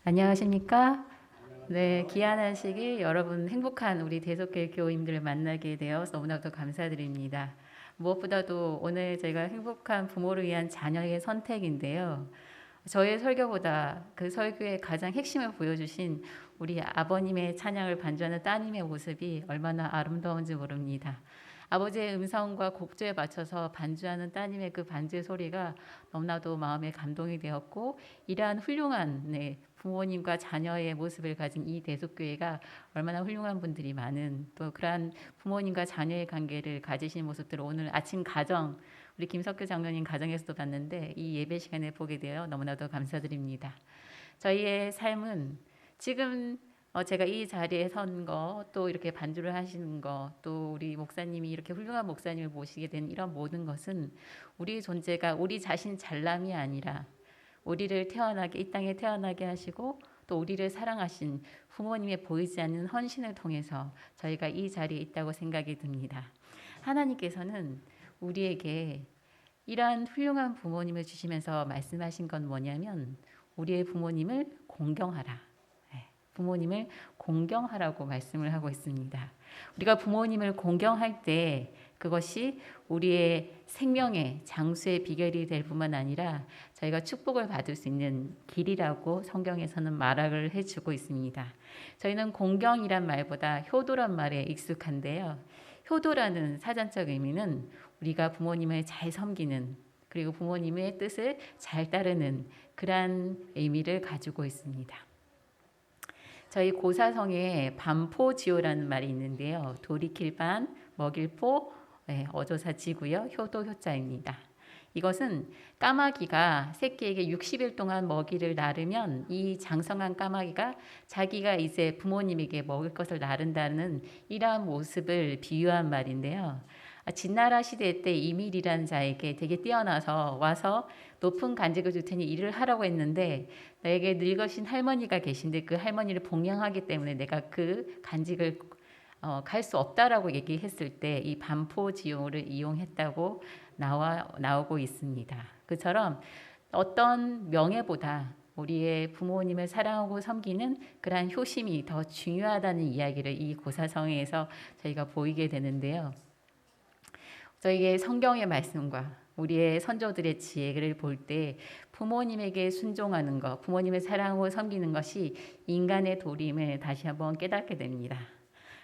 안녕하십니까? 네, 귀한 시기 여러분 행복한 우리 대속교회 교우님들을 만나게 되어 너무나도 감사드립니다. 무엇보다도 오늘 저희가 행복한 부모를 위한 자녀의 선택인데요. 저의 설교보다 그 설교의 가장 핵심을 보여주신 우리 아버님의 찬양을 반주하는 따님의 모습이 얼마나 아름다운지 모릅니다. 아버지의 음성과 곡조에 맞춰서 반주하는 따님의 그 반주의 소리가 너무나도 마음에 감동이 되었고, 이러한 훌륭한 부모님과 자녀의 모습을 가진 이 대속교회가 얼마나 훌륭한 분들이 많은, 또 그러한 부모님과 자녀의 관계를 가지신 모습들을 오늘 아침 가정, 우리 김석규 장로님 가정에서도 봤는데 이 예배 시간에 보게 되어 너무나도 감사드립니다. 저희의 삶은 지금 제가 이 자리에 선 거, 또 이렇게 반주를 하시는 거, 또 우리 목사님이 이렇게 훌륭한 목사님을 모시게 된 이런 모든 것은 우리 존재가 우리 자신 잘남이 아니라 우리를 태어나게, 이 땅에 태어나게 하시고 또 우리를 사랑하신 부모님의 보이지 않는 헌신을 통해서 저희가 이 자리에 있다고 생각이 듭니다. 하나님께서는 우리에게 이러한 훌륭한 부모님을 주시면서 말씀하신 건 뭐냐면 우리의 부모님을 공경하라. 부모님을 공경하라고 말씀을 하고 있습니다. 우리가 부모님을 공경할 때 그것이 우리의 생명의 장수의 비결이 될 뿐만 아니라 저희가 축복을 받을 수 있는 길이라고 성경에서는 말을 해주고 있습니다. 저희는 공경이란 말보다 효도란 말에 익숙한데요. 효도라는 사전적 의미는 우리가 부모님을 잘 섬기는, 그리고 부모님의 뜻을 잘 따르는 그러한 의미를 가지고 있습니다. 저희 고사성에 반포지호라는 말이 있는데요. 돌이킬 반, 먹일 포, 어조사지고요. 효도 효자입니다. 이것은 까마귀가 새끼에게 60일 동안 먹이를 나르면 이 장성한 까마귀가 자기가 이제 부모님에게 먹을 것을 나른다는 이러한 모습을 비유한 말인데요. 진나라 시대 때 이밀이라는 자에게 되게 뛰어나서 와서 높은 간직을 줄 테니 일을 하라고 했는데 나에게 늙으신 할머니가 계신데 그 할머니를 복양하기 때문에 내가 그 간직을 갈 수 없다라고 얘기했을 때 이 반포지호를 이용했다고 나오고 있습니다. 그처럼 어떤 명예보다 우리의 부모님을 사랑하고 섬기는 그러한 효심이 더 중요하다는 이야기를 이 고사성에서 저희가 보이게 되는데요. 저희의 성경의 말씀과 우리의 선조들의 지혜를 볼 때 부모님에게 순종하는 것, 부모님을 사랑하고 섬기는 것이 인간의 도림을 다시 한번 깨닫게 됩니다.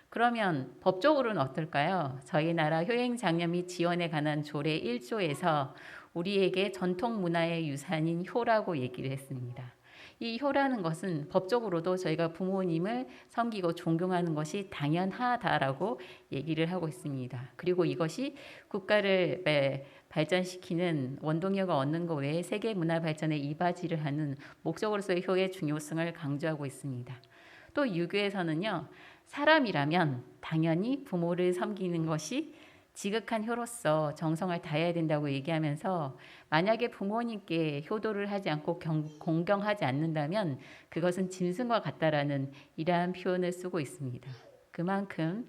그러면 법적으로는 어떨까요? 저희 나라 효행장려 및 지원에 관한 조례 1조에서 우리에게 전통 문화의 유산인 효라고 얘기를 했습니다. 이 효라는 것은 법적으로도 저희가 부모님을 섬기고 존경하는 것이 당연하다라고 얘기를 하고 있습니다. 그리고 이것이 국가를 발전시키는 원동력을 얻는 것 외에 세계 문화 발전에 이바지를 하는 목적으로서의 효의 중요성을 강조하고 있습니다. 또 유교에서는요, 사람이라면 당연히 부모를 섬기는 것이 지극한 효로서 정성을 다해야 된다고 얘기하면서 만약에 부모님께 효도를 하지 않고 공경하지 않는다면 그것은 짐승과 같다라는 이러한 표현을 쓰고 있습니다. 그만큼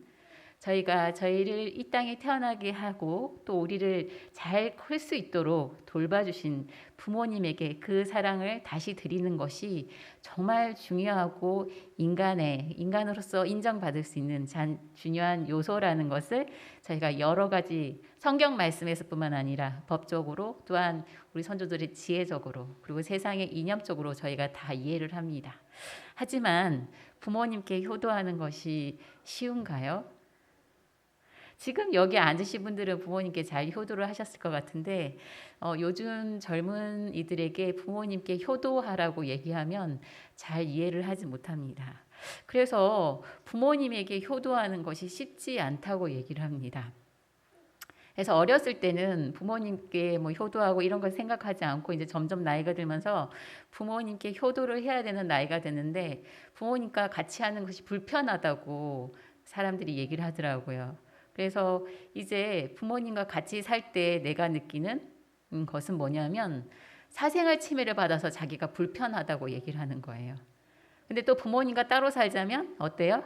저희가 저희를 이 땅에 태어나게 하고 또 우리를 잘 클 수 있도록 돌봐주신 부모님에게 그 사랑을 다시 드리는 것이 정말 중요하고 인간으로서 인정받을 수 있는 중요한 요소라는 것을 저희가 여러 가지 성경 말씀에서뿐만 아니라 법적으로 또한 우리 선조들의 지혜적으로 그리고 세상의 이념적으로 저희가 다 이해를 합니다. 하지만 부모님께 효도하는 것이 쉬운가요? 지금 여기 앉으신 분들은 부모님께 잘 효도를 하셨을 것 같은데 요즘 젊은 이들에게 부모님께 효도하라고 얘기하면 잘 이해를 하지 못합니다. 그래서 부모님에게 효도하는 것이 쉽지 않다고 얘기를 합니다. 그래서 어렸을 때는 부모님께 뭐 효도하고 이런 걸 생각하지 않고 이제 점점 나이가 들면서 부모님께 효도를 해야 되는 나이가 되는데 부모님과 같이 하는 것이 불편하다고 사람들이 얘기를 하더라고요. 그래서 이제 부모님과 같이 살 때 내가 느끼는 것은 뭐냐면 사생활 침해를 받아서 자기가 불편하다고 얘기를 하는 거예요. 근데 또 부모님과 따로 살자면 어때요?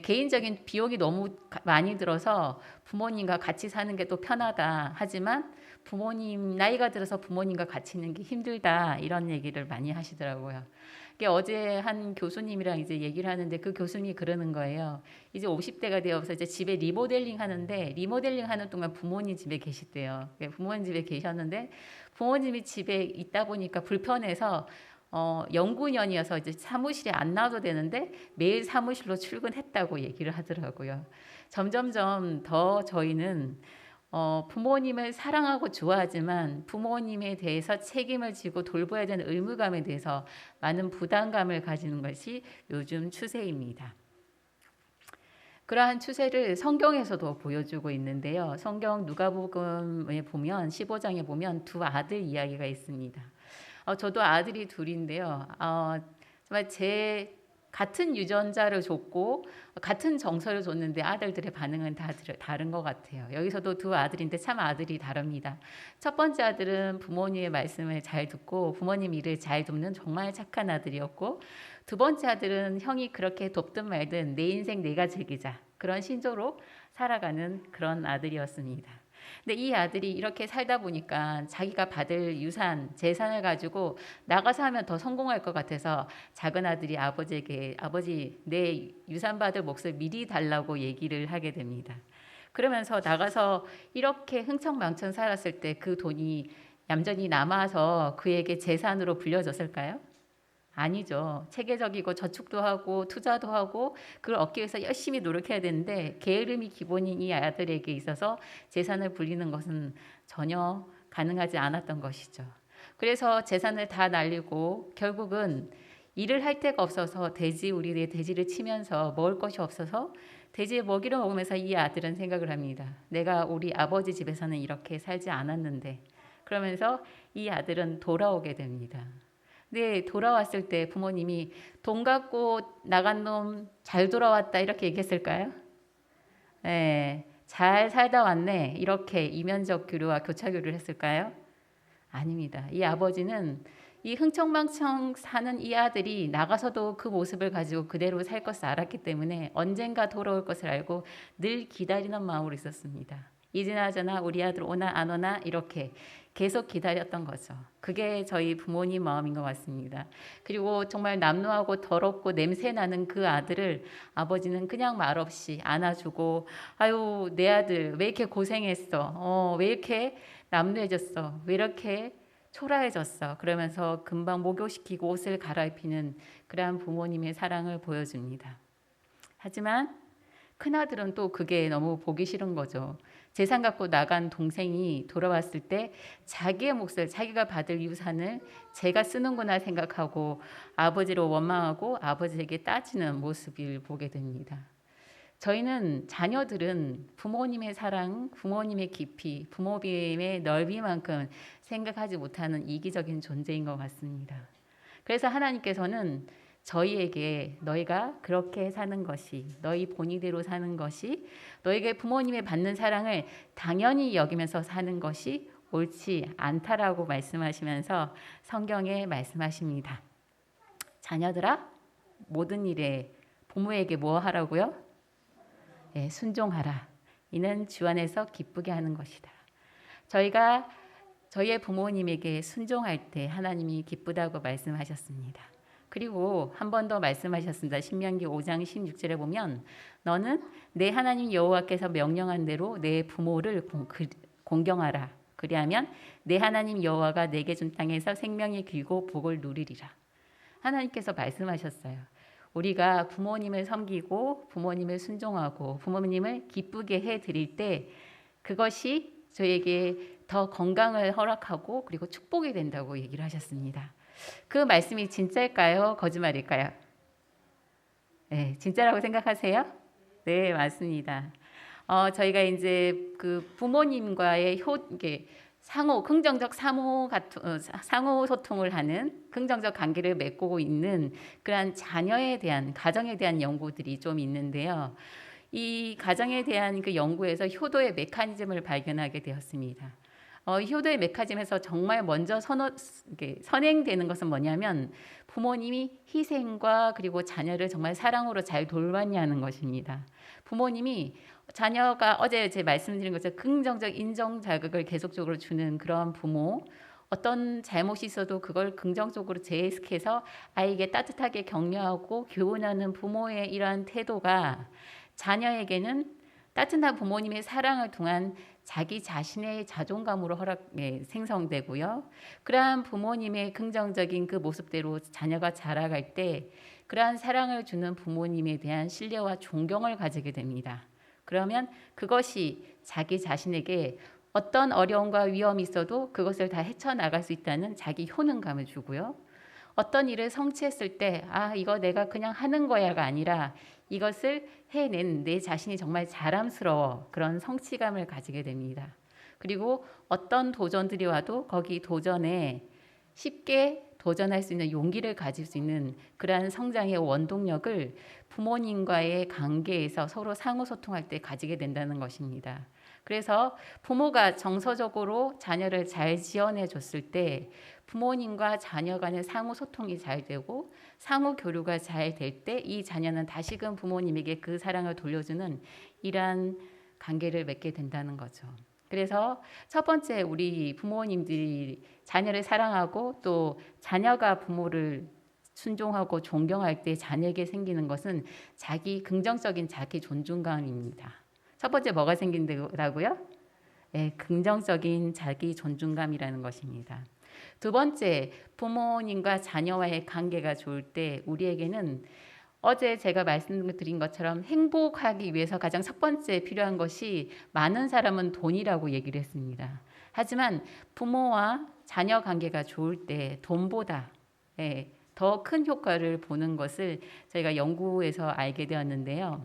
개인적인 비용이 너무 많이 들어서 부모님과 같이 사는 게 또 편하다. 하지만 부모님 나이가 들어서 부모님과 같이 있는 게 힘들다 이런 얘기를 많이 하시더라고요. 이게 어제 한 교수님이랑 이제 얘기를 하는데 그 교수님이 그러는 거예요. 이제 50대가 되어서 이제 집에 리모델링 하는데 리모델링 하는 동안 부모님 집에 계시대요. 부모님 집에 계셨는데 부모님이 집에 있다 보니까 불편해서 연구년이어서 이제 사무실에 안 나와도 되는데 매일 사무실로 출근했다고 얘기를 하더라고요. 점점점 더 저희는 부모님을 사랑하고 좋아하지만 부모님에 대해서 책임을 지고 돌봐야 되는 의무감에 대해서 많은 부담감을 가지는 것이 요즘 추세입니다. 그러한 추세를 성경에서도 보여주고 있는데요. 성경 누가복음에 보면 15장에 보면 두 아들 이야기가 있습니다. 저도 아들이 둘인데요. 정말 제 같은 유전자를 줬고 같은 정서를 줬는데 아들들의 반응은 다 다른 것 같아요. 여기서도 두 아들인데 참 아들이 다릅니다. 첫 번째 아들은 부모님의 말씀을 잘 듣고 부모님 일을 잘 돕는 정말 착한 아들이었고, 두 번째 아들은 형이 그렇게 돕든 말든 내 인생 내가 즐기자 그런 신조로 살아가는 그런 아들이었습니다. 근데 이 아들이 이렇게 살다 보니까 자기가 받을 유산, 재산을 가지고 나가서 하면 더 성공할 것 같아서 작은 아들이 아버지에게 아버지 내 유산 받을 몫을 미리 달라고 얘기를 하게 됩니다. 그러면서 나가서 이렇게 흥청망청 살았을 때 그 돈이 얌전히 남아서 그에게 재산으로 불려졌을까요? 아니죠. 체계적이고 저축도 하고 투자도 하고 그걸 얻기 위해서 열심히 노력해야 되는데 게으름이 기본인 이 아들에게 있어서 재산을 불리는 것은 전혀 가능하지 않았던 것이죠. 그래서 재산을 다 날리고 결국은 일을 할 데가 없어서 우리의 돼지를 치면서 먹을 것이 없어서 돼지의 먹이를 먹으면서 이 아들은 생각을 합니다. 내가 우리 아버지 집에서는 이렇게 살지 않았는데, 그러면서 이 아들은 돌아오게 됩니다. 네, 돌아왔을 때 부모님이 돈 갖고 나간 놈 잘 돌아왔다 이렇게 얘기했을까요? 네, 잘 살다 왔네 이렇게 이면적 교류와 교차 교류를 했을까요? 아닙니다. 이 아버지는 이 흥청망청 사는 이 아들이 나가서도 그 모습을 가지고 그대로 살 것을 알았기 때문에 언젠가 돌아올 것을 알고 늘 기다리는 마음으로 있었습니다. 이제나저나 우리 아들 오나 안 오나 이렇게 계속 기다렸던 거죠. 그게 저희 부모님 마음인 것 같습니다. 그리고 정말 남루하고 더럽고 냄새 나는 그 아들을 아버지는 그냥 말없이 안아주고, 아유 내 아들 왜 이렇게 고생했어, 왜 이렇게 남루해졌어, 왜 이렇게 초라해졌어, 그러면서 금방 목욕시키고 옷을 갈아입히는 그러한 부모님의 사랑을 보여줍니다. 하지만 큰아들은 또 그게 너무 보기 싫은 거죠. 재산 갖고 나간 동생이 돌아왔을 때 자기의 몫을, 자기가 받을 유산을 제가 쓰는구나 생각하고 아버지를 원망하고 아버지에게 따지는 모습을 보게 됩니다. 저희는 자녀들은 부모님의 사랑, 부모님의 깊이, 부모님의 넓이만큼 생각하지 못하는 이기적인 존재인 것 같습니다. 그래서 하나님께서는 저희에게 너희가 그렇게 사는 것이, 너희 본의대로 사는 것이, 너에게 부모님의 받는 사랑을 당연히 여기면서 사는 것이 옳지 않다라고 말씀하시면서 성경에 말씀하십니다. 자녀들아, 모든 일에 부모에게 뭐 하라고요? 네, 순종하라. 이는 주 안에서 기쁘게 하는 것이다. 저희가 저희의 부모님에게 순종할 때 하나님이 기쁘다고 말씀하셨습니다. 그리고 한 번 더 말씀하셨습니다. 신명기 5장 16절에 보면 너는 내 하나님 여호와께서 명령한 대로 내 부모를 공경하라. 그리하면 내 하나님 여호와가 내게 준 땅에서 생명이 길고 복을 누리리라. 하나님께서 말씀하셨어요. 우리가 부모님을 섬기고 부모님을 순종하고 부모님을 기쁘게 해드릴 때 그것이 저에게 더 건강을 허락하고 그리고 축복이 된다고 얘기를 하셨습니다. 그 말씀이 진짜일까요? 거짓말일까요? 네, 진짜라고 생각하세요? 네, 맞습니다. 저희가 이제 그 부모님과의 긍정적 상호 소통을 하는 긍정적 관계를 맺고 있는 그러한 자녀에 대한, 가정에 대한 연구들이 좀 있는데요. 이 가정에 대한 그 연구에서 효도의 메커니즘을 발견하게 되었습니다. 효도의 메커니즘에서 정말 먼저 이게 선행되는 것은 뭐냐면 부모님이 희생과 그리고 자녀를 정말 사랑으로 잘 돌봤냐는 것입니다. 부모님이 자녀가 어제 제 말씀드린 것처럼 긍정적 인정 자극을 계속적으로 주는 그런 부모, 어떤 잘못이 있어도 그걸 긍정적으로 재해석해서 아이에게 따뜻하게 격려하고 교훈하는 부모의 이러한 태도가 자녀에게는 따뜻한 부모님의 사랑을 통한 자기 자신의 자존감으로 생성되고요. 그러한 부모님의 긍정적인 그 모습대로 자녀가 자라갈 때 그러한 사랑을 주는 부모님에 대한 신뢰와 존경을 가지게 됩니다. 그러면 그것이 자기 자신에게 어떤 어려움과 위험이 있어도 그것을 다 헤쳐나갈 수 있다는 자기 효능감을 주고요. 어떤 일을 성취했을 때 이거 내가 그냥 하는 거야가 아니라 이것을 해낸 내 자신이 정말 자랑스러워 그런 성취감을 가지게 됩니다. 그리고 어떤 도전들이 와도 거기 도전에 쉽게 도전할 수 있는 용기를 가질 수 있는 그러한 성장의 원동력을 부모님과의 관계에서 서로 상호소통할 때 가지게 된다는 것입니다. 그래서 부모가 정서적으로 자녀를 잘 지원해 줬을 때 부모님과 자녀 간의 상호 소통이 잘 되고 상호 교류가 잘 될 때 이 자녀는 다시금 부모님에게 그 사랑을 돌려주는 이러한 관계를 맺게 된다는 거죠. 그래서 첫 번째 우리 부모님들이 자녀를 사랑하고 또 자녀가 부모를 순종하고 존경할 때 자녀에게 생기는 것은 긍정적인 자기 존중감입니다. 첫 번째 뭐가 생긴다고요? 네, 긍정적인 자기 존중감이라는 것입니다. 두 번째, 부모님과 자녀와의 관계가 좋을 때 우리에게는 어제 제가 말씀드린 것처럼 행복하기 위해서 가장 첫 번째 필요한 것이 많은 사람은 돈이라고 얘기를 했습니다. 하지만 부모와 자녀 관계가 좋을 때 돈보다 더 큰 효과를 보는 것을 저희가 연구에서 알게 되었는데요.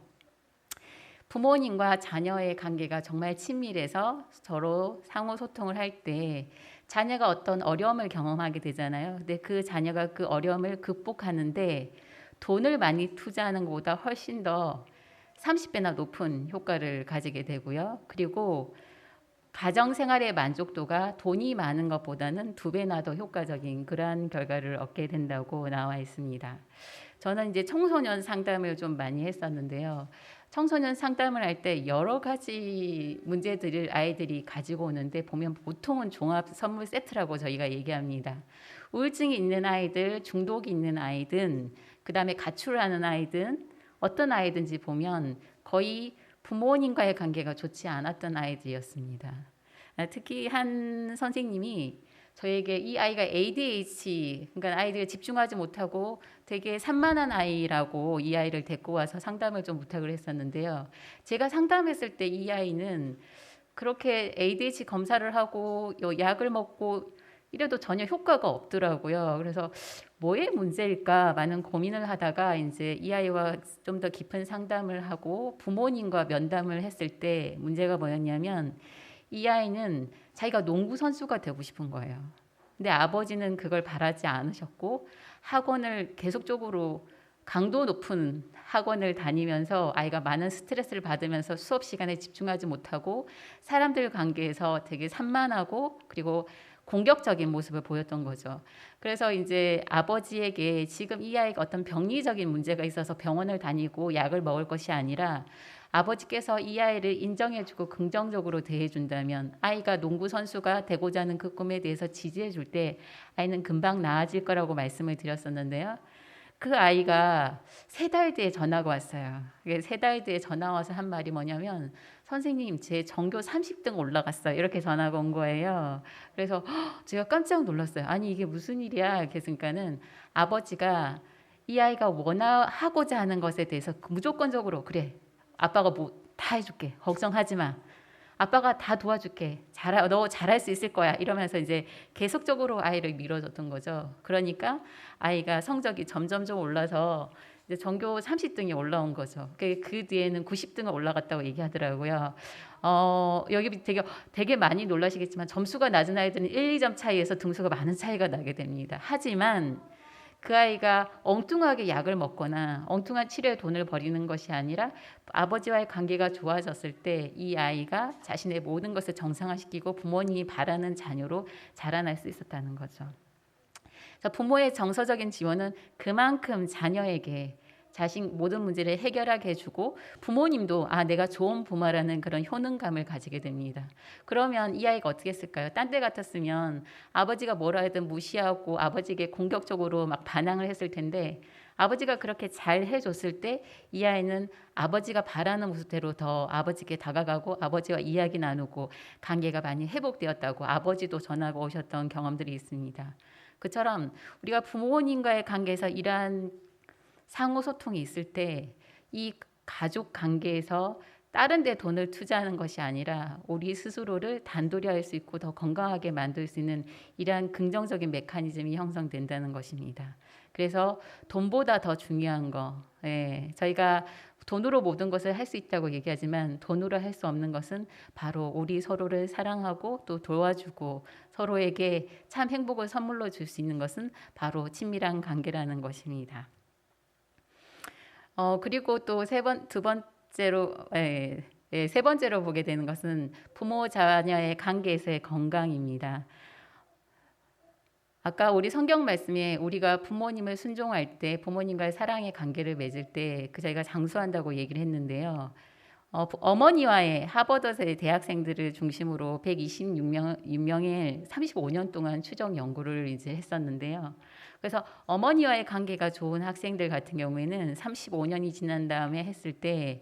부모님과 자녀의 관계가 정말 친밀해서 서로 상호 소통을 할 때 자녀가 어떤 어려움을 경험하게 되잖아요. 근데 그 자녀가 그 어려움을 극복하는데 돈을 많이 투자하는 것보다 훨씬 더 30배나 높은 효과를 가지게 되고요. 그리고 가정생활의 만족도가 돈이 많은 것보다는 2배나 더 효과적인 그러한 결과를 얻게 된다고 나와 있습니다. 저는 이제 청소년 상담을 좀 많이 했었는데요. 청소년 상담을 할 때 여러 가지 문제들을 아이들이 가지고 오는데 보면 보통은 종합 선물 세트라고 저희가 얘기합니다. 우울증이 있는 아이들, 중독이 있는 아이든, 그 다음에 가출하는 아이든, 어떤 아이든지 보면 거의 부모님과의 관계가 좋지 않았던 아이들이었습니다. 특히 한 선생님이 저에게 이 아이가 ADHD, 그러니까 아이들이 집중하지 못하고 되게 산만한 아이라고 이 아이를 데리고 와서 상담을 좀 부탁을 했었는데요. 제가 상담했을 때 이 아이는 그렇게 ADHD 검사를 하고 약을 먹고 이래도 전혀 효과가 없더라고요. 그래서 뭐의 문제일까 많은 고민을 하다가 이제 이 아이와 좀 더 깊은 상담을 하고 부모님과 면담을 했을 때 문제가 뭐였냐면 이 아이는 자기가 농구 선수가 되고 싶은 거예요. 근데 아버지는 그걸 바라지 않으셨고 학원을 계속적으로 강도 높은 학원을 다니면서 아이가 많은 스트레스를 받으면서 수업 시간에 집중하지 못하고 사람들 관계에서 되게 산만하고 그리고 공격적인 모습을 보였던 거죠. 그래서 이제 아버지에게 지금 이 아이가 어떤 병리적인 문제가 있어서 병원을 다니고 약을 먹을 것이 아니라 아버지께서 이 아이를 인정해주고 긍정적으로 대해준다면 아이가 농구 선수가 되고자 하는 그 꿈에 대해서 지지해줄 때 아이는 금방 나아질 거라고 말씀을 드렸었는데요. 그 아이가 3달 뒤에 전화가 왔어요. 3달 뒤에 전화 와서 한 말이 뭐냐면 선생님 제 전교 30등 올라갔어요. 이렇게 전화가 온 거예요. 그래서 제가 깜짝 놀랐어요. 아니 이게 무슨 일이야. 그러니까는 아버지가 이 아이가 하고자 하는 것에 대해서 무조건적으로 그래. 아빠가 뭐 다 해줄게. 걱정하지 마. 아빠가 다 도와줄게. 너 잘할 수 있을 거야. 이러면서 이제 계속적으로 아이를 밀어줬던 거죠. 그러니까 아이가 성적이 점점점 올라서 이제 전교 30등이 올라온 거죠. 그 뒤에는 90등을 올라갔다고 얘기하더라고요. 여기 되게 많이 놀라시겠지만 점수가 낮은 아이들은 1, 2점 차이에서 등수가 많은 차이가 나게 됩니다. 하지만 그 아이가 엉뚱하게 약을 먹거나 엉뚱한 치료에 돈을 버리는 것이 아니라 아버지와의 관계가 좋아졌을 때 이 아이가 자신의 모든 것을 정상화시키고 부모님이 바라는 자녀로 자라날 수 있었다는 거죠. 부모의 정서적인 지원은 그만큼 자녀에게 자신 모든 문제를 해결하게 해주고 부모님도 내가 좋은 부모라는 그런 효능감을 가지게 됩니다. 그러면 이 아이가 어떻게 했을까요? 딴 때 같았으면 아버지가 뭐라 해든 무시하고 아버지에게 공격적으로 막 반항을 했을 텐데 아버지가 그렇게 잘 해줬을 때 이 아이는 아버지가 바라는 모습대로 더 아버지께 다가가고 아버지와 이야기 나누고 관계가 많이 회복되었다고 아버지도 전하고 오셨던 경험들이 있습니다. 그처럼 우리가 부모님과의 관계에서 이러한 상호 소통이 있을 때 이 가족 관계에서 다른 데 돈을 투자하는 것이 아니라 우리 스스로를 단돌이 할 수 있고 더 건강하게 만들 수 있는 이러한 긍정적인 메커니즘이 형성된다는 것입니다. 그래서 돈보다 더 중요한 거, 저희가 돈으로 모든 것을 할 수 있다고 얘기하지만 돈으로 할 수 없는 것은 바로 우리 서로를 사랑하고 또 도와주고 서로에게 참 행복을 선물로 줄 수 있는 것은 바로 친밀한 관계라는 것입니다. 그리고 또 세 번째로 보게 되는 것은 부모 자녀의 관계에서의 건강입니다. 아까 우리 성경 말씀에 우리가 부모님을 순종할 때 부모님과의 사랑의 관계를 맺을 때 저희가 장수한다고 얘기를 했는데요. 어머니와의 하버드의 대학생들을 중심으로 126명의 35년 동안 추적 연구를 이제 했었는데요. 그래서 어머니와의 관계가 좋은 학생들 같은 경우에는 35년이 지난 다음에 했을 때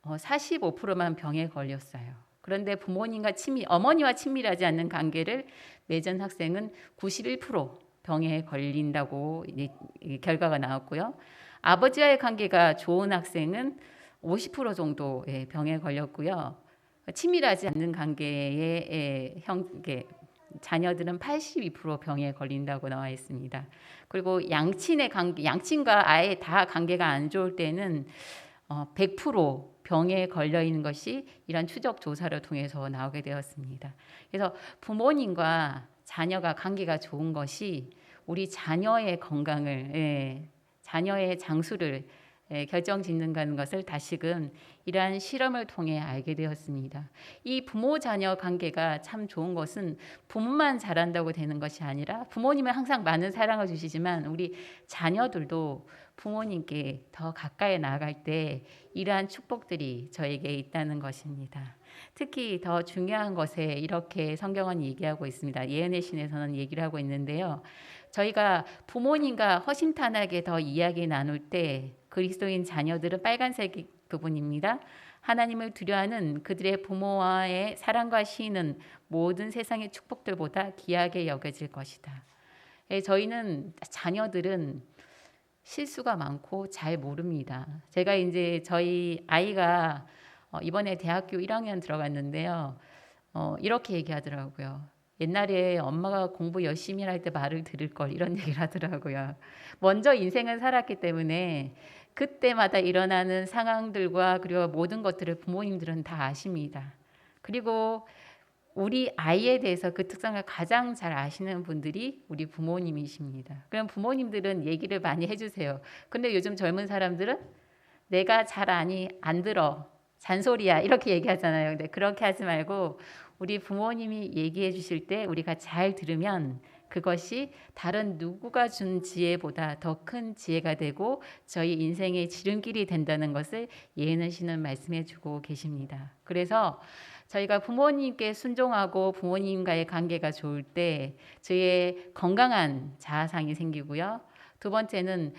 45%만 병에 걸렸어요. 그런데 어머니와 친밀하지 않는 관계를 맺은 학생은 91% 병에 걸린다고 결과가 나왔고요. 아버지와의 관계가 좋은 학생은 50% 정도 병에 걸렸고요. 친밀하지 않는 관계의 자녀들은 82% 병에 걸린다고 나와 있습니다. 그리고 양친과 아예 다 관계가 안 좋을 때는 100% 병에 걸려 있는 것이 이런 추적 조사를 통해서 나오게 되었습니다. 그래서 부모님과 자녀가 관계가 좋은 것이 우리 자녀의 건강을, 자녀의 장수를 결정짓는다는 것을 다시금 이러한 실험을 통해 알게 되었습니다. 이 부모 자녀 관계가 참 좋은 것은 부모만 잘한다고 되는 것이 아니라 부모님은 항상 많은 사랑을 주시지만 우리 자녀들도 부모님께 더 가까이 나아갈 때 이러한 축복들이 저에게 있다는 것입니다. 특히 더 중요한 것에 이렇게 성경은 얘기하고 있습니다. 예언의 신에서는 얘기를 하고 있는데요. 저희가 부모님과 허심탄회하게 더 이야기 나눌 때 그리스도인 자녀들은 빨간색 부분입니다. 하나님을 두려워하는 그들의 부모와의 사랑과 시인은 모든 세상의 축복들보다 귀하게 여겨질 것이다. 저희는 자녀들은 실수가 많고 잘 모릅니다. 제가 이제 저희 아이가 이번에 대학교 1학년 들어갔는데요. 이렇게 얘기하더라고요. 옛날에 엄마가 공부 열심히 할 때 말을 들을 걸 이런 얘기를 하더라고요. 먼저 인생을 살았기 때문에 그때마다 일어나는 상황들과 그리고 모든 것들을 부모님들은 다 아십니다. 그리고 우리 아이에 대해서 그 특성을 가장 잘 아시는 분들이 우리 부모님이십니다. 그럼 부모님들은 얘기를 많이 해주세요. 근데 요즘 젊은 사람들은 내가 잘 아니 안 들어 잔소리야 이렇게 얘기하잖아요. 근데 그렇게 하지 말고 우리 부모님이 얘기해 주실 때 우리가 잘 들으면 그것이 다른 누구가 준 지혜보다 더 큰 지혜가 되고 저희 인생의 지름길이 된다는 것을 예언의 신은 말씀해 주고 계십니다. 그래서 저희가 부모님께 순종하고 부모님과의 관계가 좋을 때 저희의 건강한 자아상이 생기고요. 두 번째는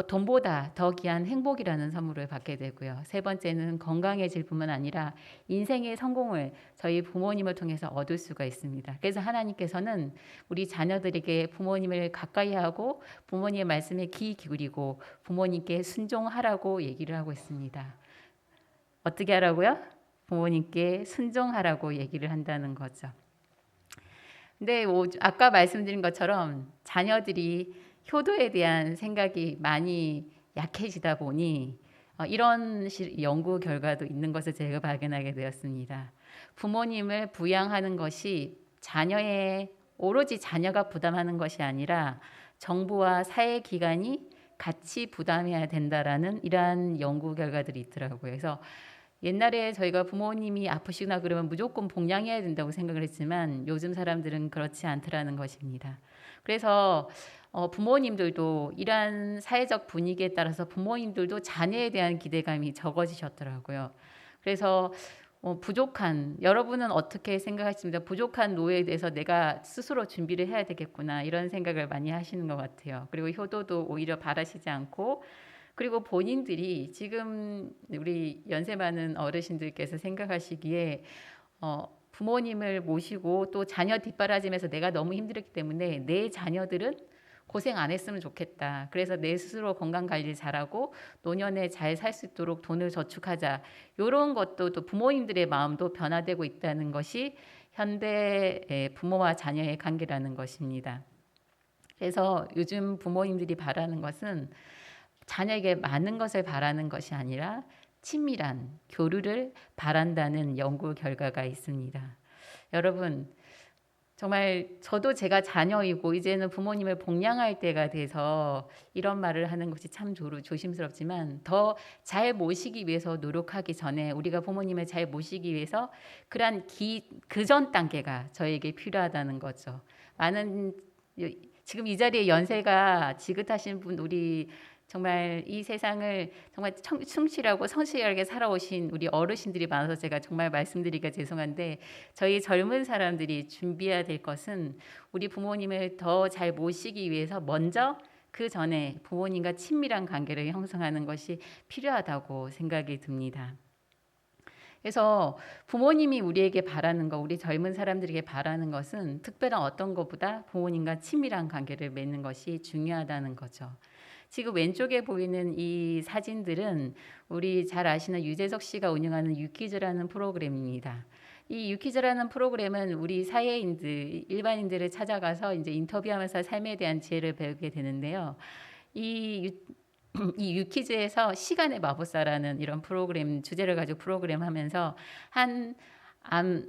돈보다 더 귀한 행복이라는 선물을 받게 되고요. 세 번째는 건강해질 뿐만 아니라 인생의 성공을 저희 부모님을 통해서 얻을 수가 있습니다. 그래서 하나님께서는 우리 자녀들에게 부모님을 가까이 하고 부모님의 말씀에 귀 기울이고 부모님께 순종하라고 얘기를 하고 있습니다. 어떻게 하라고요? 부모님께 순종하라고 얘기를 한다는 거죠. 근데 아까 말씀드린 것처럼 자녀들이 효도에 대한 생각이 많이 약해지다 보니 이런 연구 결과도 있는 것을 제가 발견하게 되었습니다. 부모님을 부양하는 것이 오로지 자녀가 부담하는 것이 아니라 정부와 사회 기관이 같이 부담해야 된다라는 이러한 연구 결과들이 있더라고요. 그래서 옛날에 저희가 부모님이 아프시거나 그러면 무조건 봉양해야 된다고 생각을 했지만 요즘 사람들은 그렇지 않더라는 것입니다. 그래서 부모님들도 이러한 사회적 분위기에 따라서 부모님들도 자녀에 대한 기대감이 적어지셨더라고요. 그래서 부족한, 여러분은 어떻게 생각하십니까? 부족한 노예에 대해서 내가 스스로 준비를 해야 되겠구나 이런 생각을 많이 하시는 것 같아요. 그리고 효도도 오히려 바라시지 않고, 그리고 본인들이 지금 우리 연세 많은 어르신들께서 생각하시기에 부모님을 모시고 또 자녀 뒷바라지면서 내가 너무 힘들었기 때문에 내 자녀들은 고생 안 했으면 좋겠다. 그래서 내 스스로 건강 관리 잘하고 노년에 잘 살 수 있도록 돈을 저축하자. 이런 것도 또 부모님들의 마음도 변화되고 있다는 것이 현대 부모와 자녀의 관계라는 것입니다. 그래서 요즘 부모님들이 바라는 것은 자녀에게 많은 것을 바라는 것이 아니라 친밀한 교류를 바란다는 연구 결과가 있습니다. 여러분, 정말 저도 제가 자녀이고 이제는 부모님을 봉양할 때가 돼서 이런 말을 하는 것이 참 조심스럽지만 더 잘 모시기 위해서 노력하기 전에 우리가 부모님을 잘 모시기 위해서 그러한 그전 단계가 저에게 필요하다는 거죠. 많은 지금 이 자리에 연세가 지긋하신 분, 우리 정말 이 세상을 정말 충실하고 성실하게 살아오신 우리 어르신들이 많아서 제가 정말 말씀드리기가 죄송한데, 저희 젊은 사람들이 준비해야 될 것은 우리 부모님을 더 잘 모시기 위해서 먼저 그 전에 부모님과 친밀한 관계를 형성하는 것이 필요하다고 생각이 듭니다. 그래서 부모님이 우리에게 바라는 것, 우리 젊은 사람들에게 바라는 것은 특별한 어떤 것보다 부모님과 친밀한 관계를 맺는 것이 중요하다는 거죠. 지금 왼쪽에 보이는 이 사진들은 우리 잘 아시는 유재석 씨가 운영하는 유퀴즈라는 프로그램입니다. 이 유퀴즈라는 프로그램은 우리 사회인들, 일반인들을 찾아가서 이제 인터뷰하면서 삶에 대한 지혜를 배우게 되는데요. 이 유퀴즈에서 시간의 마법사라는 이런 프로그램 주제를 가지고 프로그램 하면서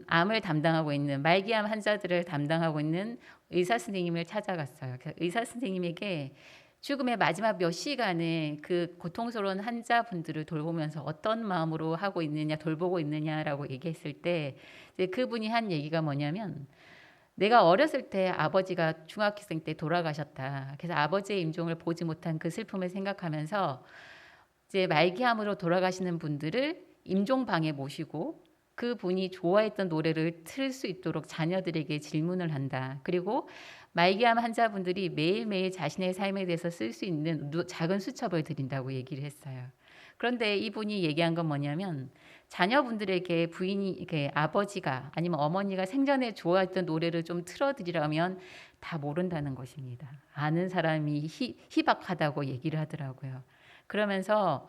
암을 담당하고 있는 말기암 환자들을 담당하고 있는 의사 선생님을 찾아갔어요. 의사 선생님에게 죽음의 마지막 몇 시간을 그 고통스러운 환자분들을 돌보면서 어떤 마음으로 하고 있느냐, 돌보고 있느냐라고 얘기했을 때 이제 그분이 한 얘기가 뭐냐면, 내가 어렸을 때 아버지가 중학생 때 돌아가셨다. 그래서 아버지의 임종을 보지 못한 그 슬픔을 생각하면서 이제 말기암으로 돌아가시는 분들을 임종방에 모시고 그 분이 좋아했던 노래를 틀 수 있도록 자녀들에게 질문을 한다. 그리고 말기암 환자분들이 매일매일 자신의 삶에 대해서 쓸 수 있는 작은 수첩을 드린다고 얘기를 했어요. 그런데 이분이 얘기한 건 뭐냐면, 자녀분들에게 부인이 이렇게 아버지가 아니면 어머니가 생전에 좋아했던 노래를 좀 틀어드리라면 다 모른다는 것입니다. 아는 사람이 희박하다고 얘기를 하더라고요. 그러면서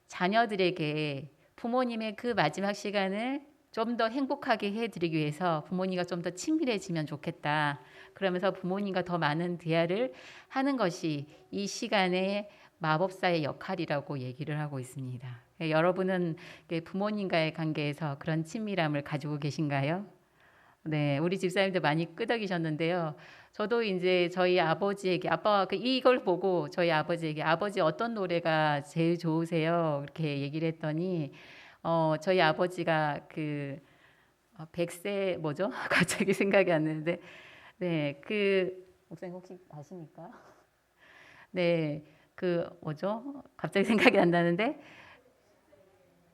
자녀들에게 부모님의 그 마지막 시간을 좀 더 행복하게 해드리기 위해서 부모님과 좀 더 친밀해지면 좋겠다. 그러면서 부모님과 더 많은 대화를 하는 것이 이 시간의 마법사의 역할이라고 얘기를 하고 있습니다. 여러분은 부모님과의 관계에서 그런 친밀함을 가지고 계신가요? 네, 우리 집사님들 많이 끄덕이셨는데요. 저도 이제 저희 아버지에게, 아빠가 이걸 보고 저희 아버지에게 아버지 어떤 노래가 제일 좋으세요? 이렇게 얘기를 했더니 저희 아버지가 그 백세 뭐죠? 갑자기 생각이 안 나는데, 네, 그 목사님 혹시 아십니까? 네, 그 뭐죠? 갑자기 생각이 안 나는데,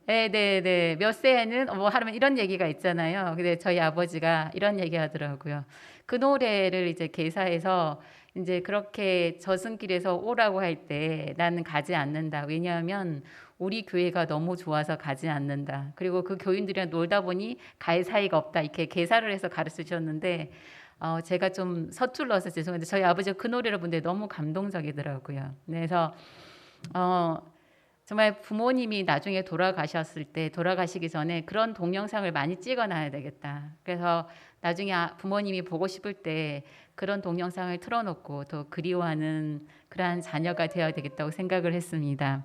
네. 몇 세에는 뭐 하면 이런 얘기가 있잖아요. 근데 저희 아버지가 이런 얘기 하더라고요. 그 노래를 이제 개사해서 이제 그렇게 저승길에서 오라고 할 때 나는 가지 않는다. 왜냐하면 우리 교회가 너무 좋아서 가지 않는다. 그리고 그 교인들이랑 놀다 보니 갈 사이가 없다. 이렇게 개사를 해서 가르치셨는데 제가 좀 서툴러서 죄송한데 저희 아버지가 그 노래를 보는데 너무 감동적이더라고요. 그래서 정말 부모님이 나중에 돌아가셨을 때, 돌아가시기 전에 그런 동영상을 많이 찍어놔야 되겠다. 그래서 나중에 부모님이 보고 싶을 때 그런 동영상을 틀어놓고 더 그리워하는 그러한 자녀가 되어야 되겠다고 생각을 했습니다.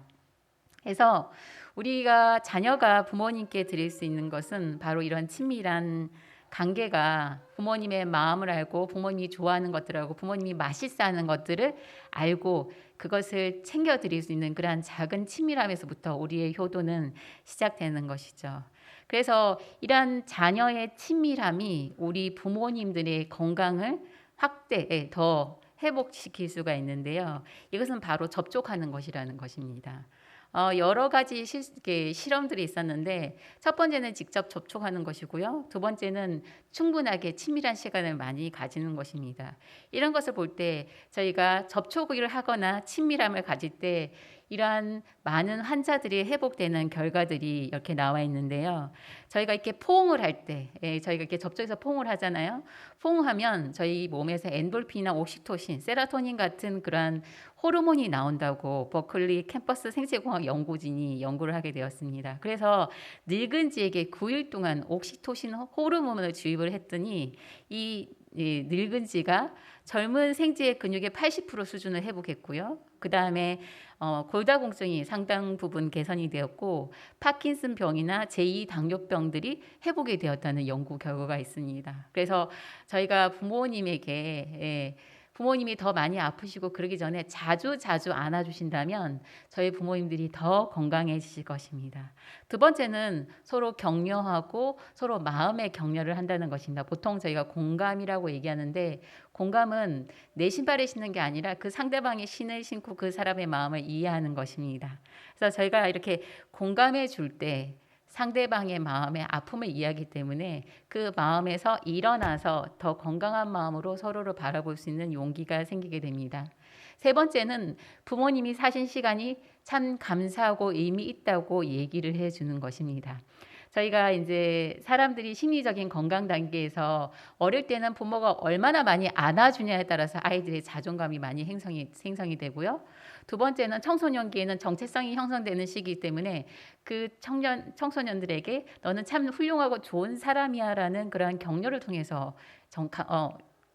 그래서 우리가 자녀가 부모님께 드릴 수 있는 것은 바로 이런 친밀한 관계가 부모님의 마음을 알고 부모님이 좋아하는 것들을 알고 부모님이 맛있어 하는 것들을 알고 그것을 챙겨드릴 수 있는 그러한 작은 친밀함에서부터 우리의 효도는 시작되는 것이죠. 그래서 이러한 자녀의 친밀함이 우리 부모님들의 건강을 더 회복시킬 수가 있는데요. 이것은 바로 접촉하는 것이라는 것입니다. 여러 가지 실험들이 있었는데 첫 번째는 직접 접촉하는 것이고요. 두 번째는 충분하게 친밀한 시간을 많이 가지는 것입니다. 이런 것을 볼 때 저희가 접촉을 하거나 친밀함을 가질 때 이러한 많은 환자들이 회복되는 결과들이 이렇게 나와 있는데요. 저희가 이렇게 포옹을 할 때, 저희가 이렇게 접촉해서 포옹을 하잖아요. 포옹하면 저희 몸에서 엔돌핀이나 옥시토신, 세로토닌 같은 그러한 호르몬이 나온다고 버클리 캠퍼스 생체공학 연구진이 연구를 하게 되었습니다. 그래서 늙은지에게 9일 동안 옥시토신 호르몬을 주입을 했더니 이 늙은지가 젊은 생쥐의 근육의 80% 수준을 회복했고요. 그 다음에 골다공증이 상당 부분 개선이 되었고 파킨슨 병이나 제2 당뇨병들이 회복이 되었다는 연구 결과가 있습니다. 그래서 저희가 부모님이 더 많이 아프시고 그러기 전에 자주 안아주신다면 저희 부모님들이 더 건강해지실 것입니다. 두 번째는 서로 격려하고 서로 마음의 격려를 한다는 것입니다. 보통 저희가 공감이라고 얘기하는데 공감은 내 신발을 신는 게 아니라 그 상대방의 신을 신고 그 사람의 마음을 이해하는 것입니다. 그래서 저희가 이렇게 공감해 줄 때 상대방의 마음의 아픔을 이해하기 때문에 그 마음에서 일어나서 더 건강한 마음으로 서로를 바라볼 수 있는 용기가 생기게 됩니다. 세 번째는 부모님이 사신 시간이 참 감사하고 의미 있다고 얘기를 해주는 것입니다. 저희가 이제 사람들이 심리적인 건강 단계에서 어릴 때는 부모가 얼마나 많이 안아주냐에 따라서 아이들의 자존감이 많이 생성이 되고요. 두 번째는 청소년기에는 정체성이 형성되는 시기이기 때문에 그 청소년들에게 너는 참 훌륭하고 좋은 사람이야라는 그러한 격려를 통해서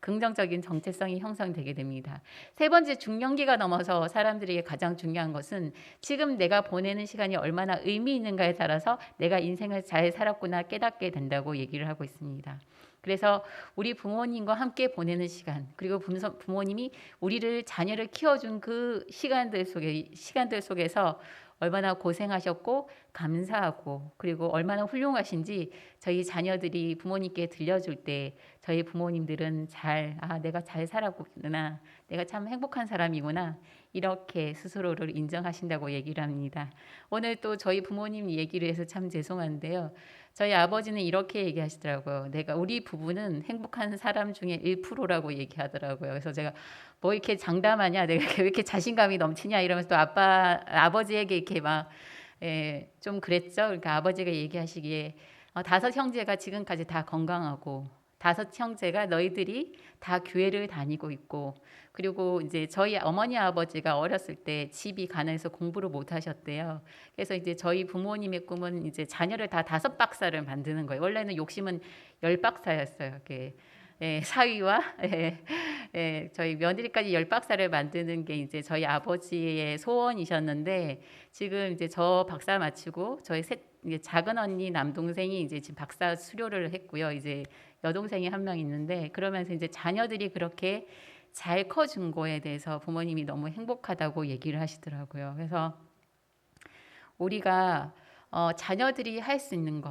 긍정적인 정체성이 형성되게 됩니다. 세 번째, 중년기가 넘어서 사람들에게 가장 중요한 것은 지금 내가 보내는 시간이 얼마나 의미 있는가에 따라서 내가 인생을 잘 살았구나 깨닫게 된다고 얘기를 하고 있습니다. 그래서 우리 부모님과 함께 보내는 시간, 그리고 부모님이 우리를 자녀를 키워준 그 시간들 속에서 얼마나 고생하셨고 감사하고 그리고 얼마나 훌륭하신지 저희 자녀들이 부모님께 들려줄 때 저희 부모님들은 내가 잘 살았구나, 내가 참 행복한 사람이구나 이렇게 스스로를 인정하신다고 얘기를 합니다. 오늘 또 저희 부모님 얘기를 해서 참 죄송한데요. 저희 아버지는 이렇게 얘기하시더라고요. 우리 부부는 행복한 사람 중에 1%라고 얘기하더라고요. 그래서 제가 뭐 이렇게 장담하냐, 내가 왜 이렇게 자신감이 넘치냐 이러면서 또 아버지에게 이렇게 좀 그랬죠. 그러니까 아버지가 얘기하시기에 5형제가 지금까지 다 건강하고 5형제가 너희들이 다 교회를 다니고 있고 그리고 이제 저희 어머니 아버지가 어렸을 때 집이 가난해서 공부를 못 하셨대요. 그래서 이제 저희 부모님의 꿈은 이제 자녀를 다 5박사를 만드는 거예요. 원래는 욕심은 10박사였어요. 이렇게 사위와 저희 며느리까지 10박사를 만드는 게 이제 저희 아버지의 소원이셨는데 지금 이제 저 박사 마치고 저희 이제 작은 언니 남동생이 이제 지금 박사 수료를 했고요. 이제 여동생이 한 명 있는데 그러면서 이제 자녀들이 그렇게 잘 커준 거에 대해서 부모님이 너무 행복하다고 얘기를 하시더라고요. 그래서 우리가 자녀들이 할 수 있는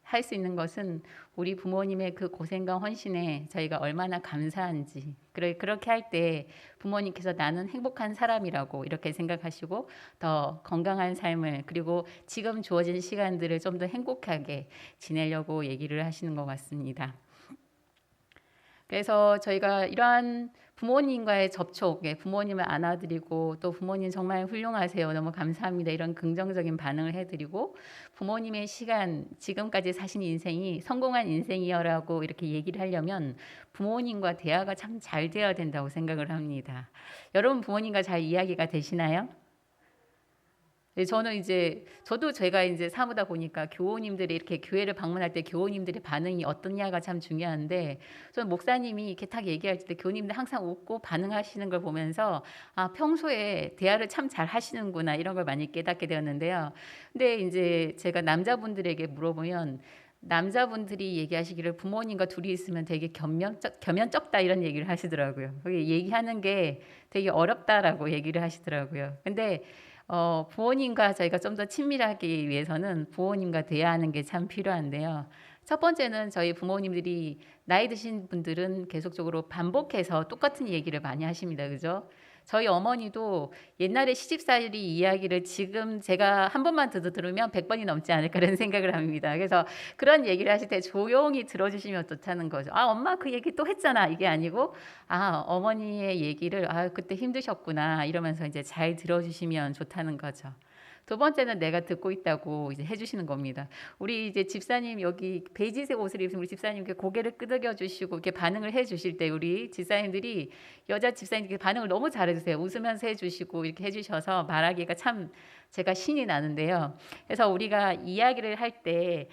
할 수 있는 것은 우리 부모님의 그 고생과 헌신에 저희가 얼마나 감사한지 그렇게 할 때 부모님께서 나는 행복한 사람이라고 이렇게 생각하시고 더 건강한 삶을 그리고 지금 주어진 시간들을 좀 더 행복하게 지내려고 얘기를 하시는 것 같습니다. 그래서 저희가 이러한 부모님과의 접촉에 부모님을 안아드리고 또 부모님 정말 훌륭하세요. 너무 감사합니다. 이런 긍정적인 반응을 해드리고 부모님의 시간 지금까지 사신 인생이 성공한 인생이여라고 이렇게 얘기를 하려면 부모님과 대화가 참 잘 되어야 된다고 생각을 합니다. 여러분 부모님과 잘 이야기가 되시나요? 저도 제가 이제 사무다 보니까 교우님들이 이렇게 교회를 방문할 때 교우님들의 반응이 어떠냐가 참 중요한데 저는 목사님이 이렇게 딱 얘기할 때 교우님들 항상 웃고 반응하시는 걸 보면서 평소에 대화를 참 잘 하시는구나 이런 걸 많이 깨닫게 되었는데요. 근데 이제 제가 남자분들에게 물어보면 남자분들이 얘기하시기를 부모님과 둘이 있으면 되게 겸연쩍다 이런 얘기를 하시더라고요. 그게 얘기하는 게 되게 어렵다라고 얘기를 하시더라고요. 근데 부모님과 저희가 좀 더 친밀하기 위해서는 부모님과 대화하는 게 참 필요한데요. 첫 번째는 저희 부모님들이 나이 드신 분들은 계속적으로 반복해서 똑같은 얘기를 많이 하십니다. 그죠? 저희 어머니도 옛날에 시집살이 이야기를 지금 제가 한 번만 들으면 100번이 넘지 않을까라는 생각을 합니다. 그래서 그런 얘기를 하실 때 조용히 들어주시면 좋다는 거죠. 아, 엄마 그 얘기 또 했잖아. 이게 아니고, 아, 어머니의 얘기를, 아, 그때 힘드셨구나. 이러면서 이제 잘 들어주시면 좋다는 거죠. 두 번째는 내가 듣고 있다고 이제 해주시는 겁니다. 우리 이제 집사님 여기 베이지색 옷을 입으신 우리 집사님 이렇게 고개를 끄덕여 주시고 이렇게 반응을 해 주실 때 우리 집사님들이 여자 집사님께 반응을 너무 잘해주세요. 웃으면서 해주시고 이렇게 해주셔서 말하기가 참 제가 신이 나는데요. 그래서 우리가 이야기를 할 때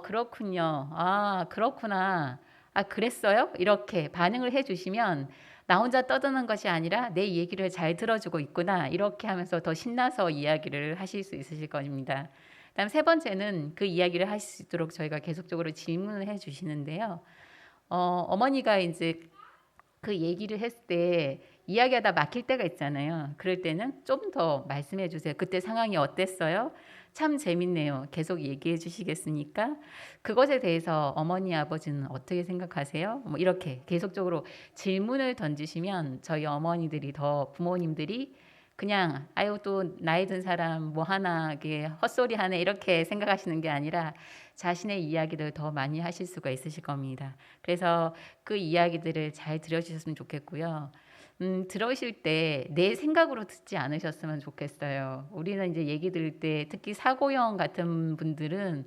그렇군요. 아, 그렇구나. 아, 그랬어요? 이렇게 반응을 해주시면 나 혼자 떠드는 것이 아니라 내 얘기를 잘 들어주고 있구나. 이렇게 하면서 더 신나서 이야기를 하실 수 있으실 겁니다. 그다음 세 번째는 그 이야기를 하실 수 있도록 저희가 계속적으로 질문을 해 주시는데요. 어머니가 이제 그 얘기를 했을 때 이야기하다 막힐 때가 있잖아요. 그럴 때는 좀 더 말씀해 주세요. 그때 상황이 어땠어요? 참 재밌네요. 계속 얘기해 주시겠습니까? 그것에 대해서 어머니, 아버지는 어떻게 생각하세요? 뭐 이렇게 계속적으로 질문을 던지시면 저희 어머니들이 더 부모님들이 그냥 아유 또 나이 든 사람 뭐 하나 이게 헛소리 하네 이렇게 생각하시는 게 아니라 자신의 이야기를 더 많이 하실 수가 있으실 겁니다. 그래서 그 이야기들을 잘 들어주셨으면 좋겠고요. 들으실 때 내 생각으로 듣지 않으셨으면 좋겠어요. 우리는 이제 얘기 들을 때 특히 사고형 같은 분들은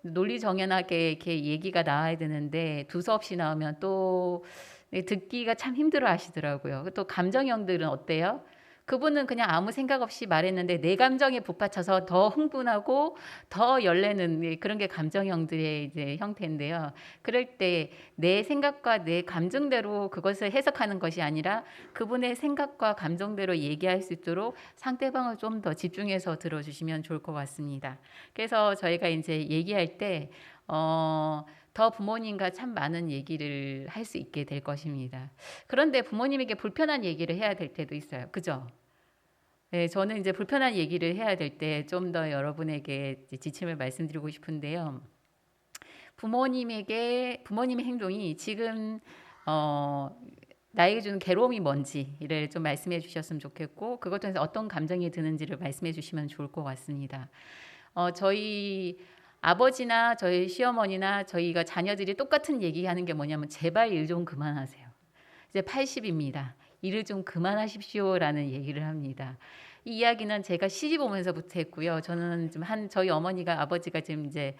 논리정연하게 이렇게 얘기가 나와야 되는데 두서없이 나오면 또 듣기가 참 힘들어 하시더라고요. 또 감정형들은 어때요? 그분은 그냥 아무 생각 없이 말했는데 내 감정에 북받쳐서 더 흥분하고 더 열내는 그런 게 감정형들의 이제 형태인데요. 그럴 때 내 생각과 내 감정대로 그것을 해석하는 것이 아니라 그분의 생각과 감정대로 얘기할 수 있도록 상대방을 좀 더 집중해서 들어주시면 좋을 것 같습니다. 그래서 저희가 이제 얘기할 때 더 부모님과 참 많은 얘기를 할 수 있게 될 것입니다. 그런데 부모님에게 불편한 얘기를 해야 될 때도 있어요. 그죠? 네, 저는 이제 불편한 얘기를 해야 될 때 좀 더 여러분에게 지침을 말씀드리고 싶은데요. 부모님의 행동이 지금 나에게 주는 괴로움이 뭔지를 좀 말씀해 주셨으면 좋겠고 그것 통해서 어떤 감정이 드는지를 말씀해 주시면 좋을 것 같습니다. 저희 아버지나 저희 시어머니나 저희가 자녀들이 똑같은 얘기하는 게 뭐냐면 제발 일 좀 그만하세요. 이제 80입니다. 일을 좀 그만하십시오라는 얘기를 합니다. 이 이야기는 제가 시집 오면서부터 했고요. 저는 좀 저희 어머니가 아버지가 지금 이제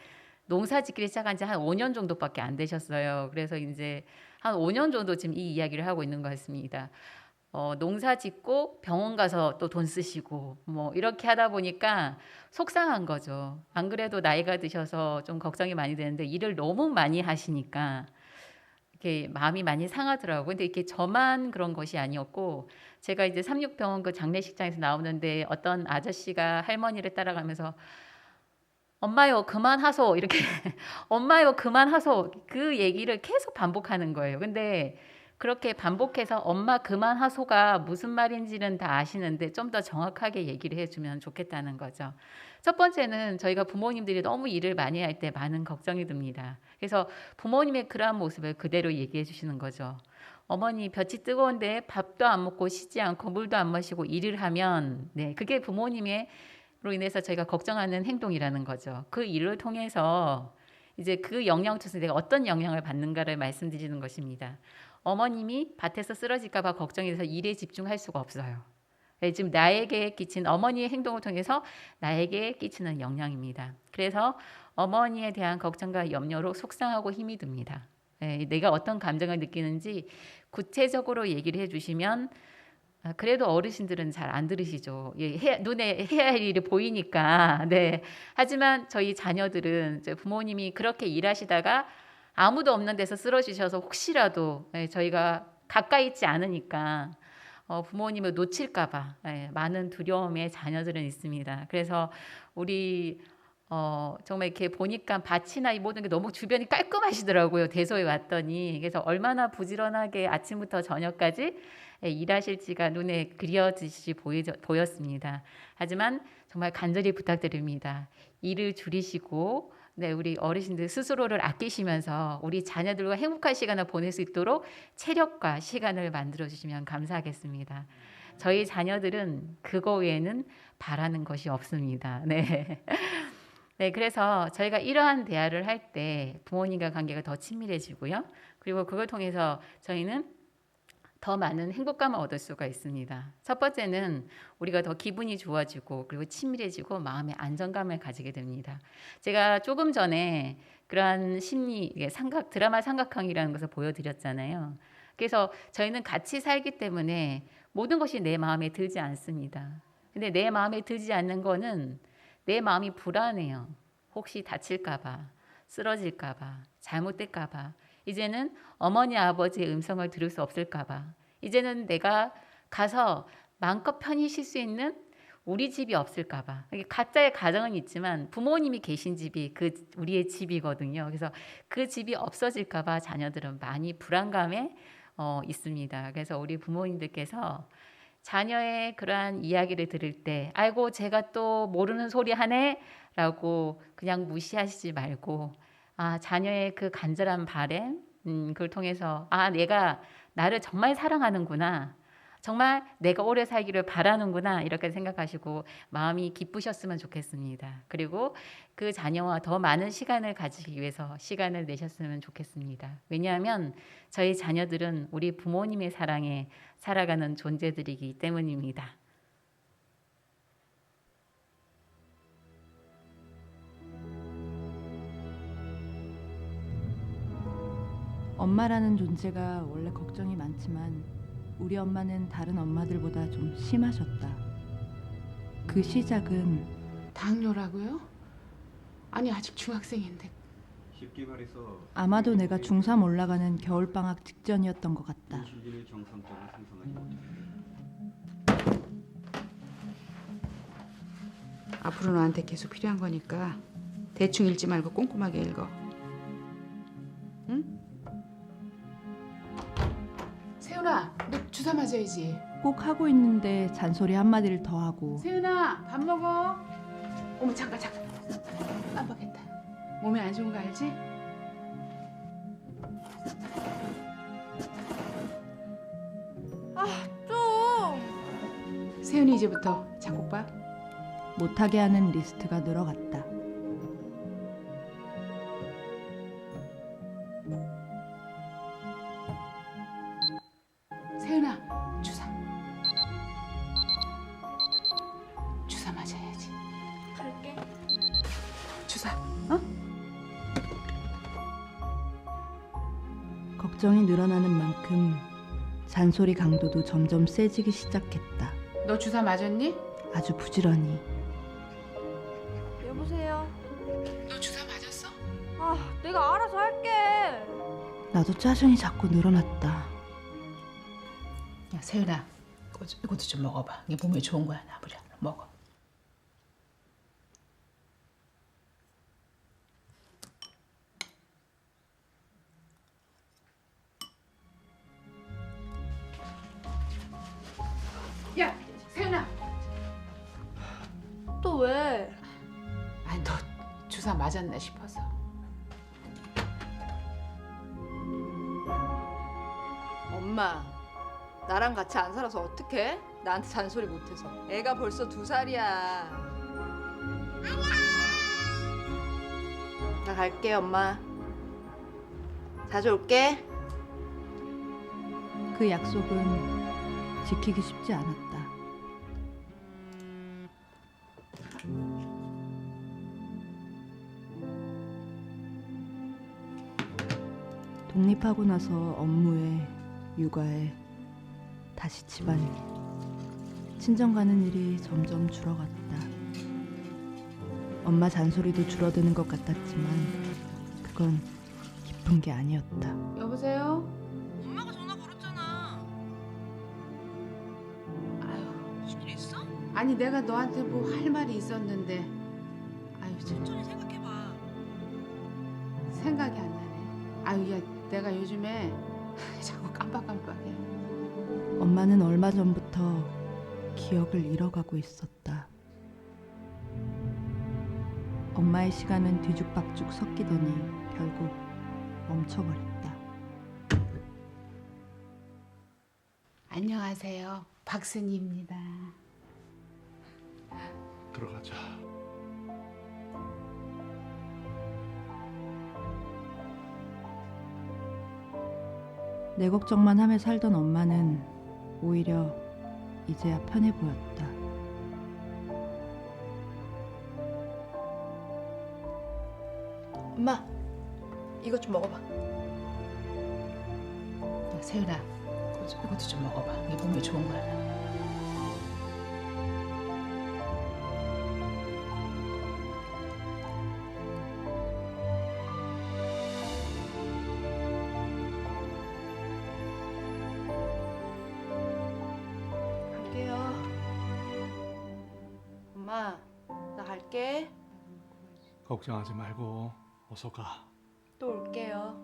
농사 짓기를 시작한 지 한 5년 정도밖에 안 되셨어요. 그래서 이제 한 5년 정도 지금 이 이야기를 하고 있는 것 같습니다. 농사 짓고 병원 가서 또 돈 쓰시고 뭐 이렇게 하다 보니까 속상한 거죠. 안 그래도 나이가 드셔서 좀 걱정이 많이 되는데 일을 너무 많이 하시니까 이렇게 마음이 많이 상하더라고요. 근데 이렇게 저만 그런 것이 아니었고 제가 이제 삼육병원 그 장례식장에서 나오는데 어떤 아저씨가 할머니를 따라가면서 엄마요 그만하소 이렇게 엄마요 그만하소 그 얘기를 계속 반복하는 거예요. 근데 그렇게 반복해서 엄마 그만하소가 무슨 말인지는 다 아시는데 좀 더 정확하게 얘기를 해주면 좋겠다는 거죠. 첫 번째는 저희가 부모님들이 너무 일을 많이 할 때 많은 걱정이 듭니다. 그래서 부모님의 그러한 모습을 그대로 얘기해 주시는 거죠. 어머니 볕이 뜨거운데 밥도 안 먹고 쉬지 않고 물도 안 마시고 일을 하면 네 그게 부모님의 로 인해서 저희가 걱정하는 행동이라는 거죠. 그 일을 통해서 이제 그 영향을 통해서 내가 어떤 영향을 받는가를 말씀드리는 것입니다. 어머님이 밭에서 쓰러질까 봐 걱정해서 일에 집중할 수가 없어요. 네, 지금 나에게 끼친 어머니의 행동을 통해서 나에게 끼치는 영향입니다. 그래서 어머니에 대한 걱정과 염려로 속상하고 힘이 듭니다. 네, 내가 어떤 감정을 느끼는지 구체적으로 얘기를 해주시면 그래도 어르신들은 잘 안 들으시죠. 눈에 해야 할 일이 보이니까. 네. 하지만 저희 자녀들은 부모님이 그렇게 일하시다가 아무도 없는 데서 쓰러지셔서 혹시라도 저희가 가까이 있지 않으니까 부모님을 놓칠까봐 많은 두려움의 자녀들은 있습니다. 그래서 우리 정말 이렇게 보니까 밭이나 이 모든 게 너무 주변이 깔끔하시더라고요. 대소에 왔더니. 그래서 얼마나 부지런하게 아침부터 저녁까지 일하실지가 눈에 그려지시 보였습니다. 하지만 정말 간절히 부탁드립니다. 일을 줄이시고 네, 우리 어르신들 스스로를 아끼시면서 우리 자녀들과 행복한 시간을 보낼 수 있도록 체력과 시간을 만들어 주시면 감사하겠습니다. 저희 자녀들은 그거 외에는 바라는 것이 없습니다. 네. 네, 그래서 저희가 이러한 대화를 할 때 부모님과 관계가 더 친밀해지고요. 그리고 그걸 통해서 저희는 더 많은 행복감을 얻을 수가 있습니다. 첫 번째는 우리가 더 기분이 좋아지고 그리고 친밀해지고 마음의 안정감을 가지게 됩니다. 제가 조금 전에 그러한 심리 드라마 삼각형이라는 것을 보여드렸잖아요. 그래서 저희는 같이 살기 때문에 모든 것이 내 마음에 들지 않습니다. 근데 내 마음에 들지 않는 거는 내 마음이 불안해요. 혹시 다칠까봐, 쓰러질까봐, 잘못될까봐. 이제는 어머니 아버지의 음성을 들을 수 없을까봐. 이제는 내가 가서 마음껏 편히 쉴 수 있는 우리 집이 없을까봐. 각자의 가정은 있지만 부모님이 계신 집이 우리의 집이거든요. 그래서 그 집이 없어질까봐 자녀들은 많이 불안감에 있습니다. 그래서 우리 부모님들께서 자녀의 그러한 이야기를 들을 때 아이고 제가 또 모르는 소리 하네 라고 그냥 무시하시지 말고 자녀의 그 간절한 바램 그걸 통해서 내가 나를 정말 사랑하는구나, 정말 내가 오래 살기를 바라는구나 이렇게 생각하시고 마음이 기쁘셨으면 좋겠습니다. 그리고 그 자녀와 더 많은 시간을 가지기 위해서 시간을 내셨으면 좋겠습니다. 왜냐하면 저희 자녀들은 우리 부모님의 사랑에 살아가는 존재들이기 때문입니다. 엄마라는 존재가 원래 걱정이 많지만 우리 엄마는 다른 엄마들보다 좀 심하셨다. 그 시작은 당뇨라고요? 아니 아직 중학생인데. 쉽게 말해서 아마도 내가 중3 올라가는 겨울방학 직전이었던 것 같다. 인슐린을 정상적으로 생성하지 못해 앞으로 너한테 계속 필요한 거니까 대충 읽지 말고 꼼꼼하게 읽어. 응? 세훈아, 너 주사 맞아야지. 꼭 하고 있는데 잔소리 한마디를 더 하고 세훈아, 밥 먹어. 어머 잠깐. 깜빡했다. 몸에 안 좋은 거 알지? 좀. 세훈이 이제부터 작곡 봐. 못하게 하는 리스트가 늘어갔다. 세훈아, 주사 맞아야지. 갈게. 주사. 걱정이 늘어나는 만큼 잔소리 강도도 점점 세지기 시작했다. 너 주사 맞았니? 아주 부지런히. 여보세요. 너 주사 맞았어? 내가 알아서 할게. 나도 짜증이 자꾸 늘어났다. 야 세윤아, 이것도 좀 먹어봐. 이게 몸에 좋은 거야. 나부려 먹어. 야 세윤아, 또 왜? 아니 너 주사 맞았나 싶어서. 엄마, 나랑 같이 안 살아서 어떡해? 나한테 잔소리 못해서. 애가 벌써 2살이야. 나 갈게, 엄마. 자주 올게. 그 약속은 지키기 쉽지 않았다. 독립하고 나서 업무에, 육아에, 다시 집안일. 친정 가는 일이 점점 줄어갔다. 엄마 잔소리도 줄어드는 것 같았지만 그건 기쁜 게 아니었다. 여보세요? 엄마가 전화 걸었잖아. 아유, 무슨 일 있어? 아니 내가 너한테 뭐 할 말이 있었는데. 아유 참. 천천히 생각이 안 나네. 아유, 야, 내가 요즘에 자꾸 깜빡깜빡해. 엄마는 얼마 전부터 기억을 잃어가고 있었다. 엄마의 시간은 뒤죽박죽 섞이더니 결국 멈춰버렸다. 안녕하세요. 박순희입니다. 들어가자. 내 걱정만 하며 살던 엄마는 오히려 이제야 편해 보였다. 엄마, 이것 좀 먹어봐. 야, 세윤아, 이것도 좀 먹어봐. 이게 몸에 좋은 거야. 갈게요. 엄마, 나 갈게. 걱정하지 말고 어서 가. 또 올게요.